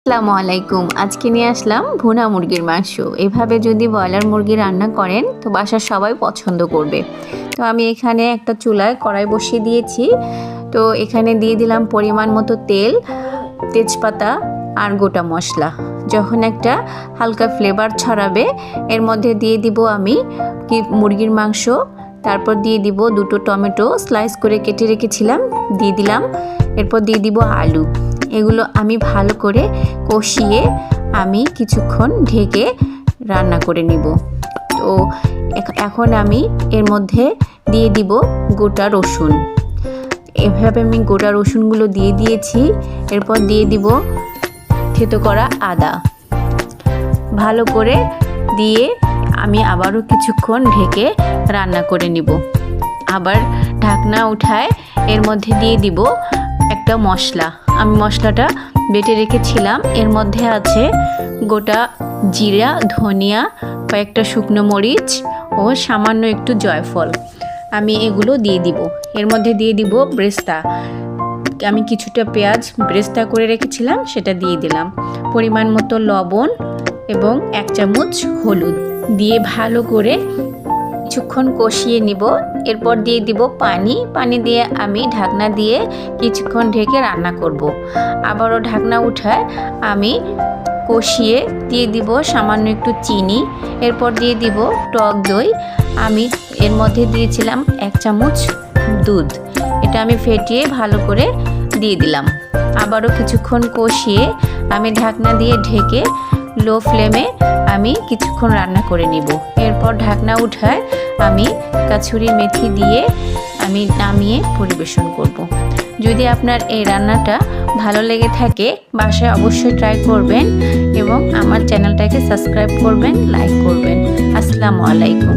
আসসালামু আলাইকুম। আজকে নিয়ে আসলাম ভুনা মুরগির মাংস। এভাবে যদি ব্রয়লার মুরগি রান্না করেন তো বাসার সবাই পছন্দ করবে। তো আমি এখানে একটা চুলায় কড়াই বসিয়ে দিয়েছি। তো এখানে দিয়ে দিলাম পরিমাণ মতো তেল, তেজপাতা আর গোটা মশলা। যখন একটা হালকা ফ্লেভার ছড়াবে এর মধ্যে দিয়ে দিব আমি মুরগির মাংস। তারপর দিয়ে দিব দুটো টমেটো স্লাইস করে কেটে রেখেছিলাম, দিয়ে দিলাম। এরপর দিয়ে দিব আলু। এগুলো আমি ভালো করে কষিয়ে আমি কিছুক্ষণ ঢেকে রান্না করে নিব। তো এখন আমি এর মধ্যে দিয়ে দিব গোটা রসুন। এভাবে আমি গোটা রসুনগুলো দিয়ে দিয়েছি। এরপর দিয়ে দিব থেতো করা আদা। ভালো করে দিয়ে আমি আবারও কিছুক্ষণ ঢেকে রান্না করে নিব। আবার ঢাকনা উঠায় এর মধ্যে দিয়ে দিব একটা মশলা। আমি মশলাটা বেটে রেখেছিলাম। এর মধ্যে আছে গোটা জিরা, ধনিয়া, কয়েকটা শুকনো মরিচ ও সামান্য একটু জয়ফল। আমি এগুলো দিয়ে দিব। এর মধ্যে দিয়ে দিব ব্রেস্তা। আমি কিছুটা পেঁয়াজ ব্রেস্তা করে রেখেছিলাম, সেটা দিয়ে দিলাম। পরিমাণ মতো লবণ এবং 1 চামচ হলুদ দিয়ে ভালো করে কিছুক্ষণ কষিয়ে নিব। এরপর দিয়ে দিব পানি দিয়ে আমি ঢাকনা দিয়ে কিছুক্ষণ ঢেকে রান্না করব। আবারও ঢাকনা উঠায় আমি কষিয়ে দিয়ে দিব সামান্য একটু চিনি। এরপর দিয়ে দিব টক দই। আমি এর মধ্যে দিয়েছিলাম 1 চামচ দুধ। এটা আমি ফেটিয়ে ভালো করে দিয়ে দিলাম। আবারও কিছুক্ষণ কষিয়ে আমি ঢাকনা দিয়ে ঢেকে লো ফ্লেমে আমি কিছুক্ষণ রান্না করে নিব। এরপর ঢাকনা উঠায় আমি কাসুরি মেথি দিয়ে আমি নামিয়ে পরিবেশন করব। যদি আপনার এই রান্নাটা ভালো লেগে থাকে বাসায় অবশ্যই ট্রাই করবেন এবং আমার চ্যানেলটাকে সাবস্ক্রাইব করবেন, লাইক করবেন। আসসালামু আলাইকুম।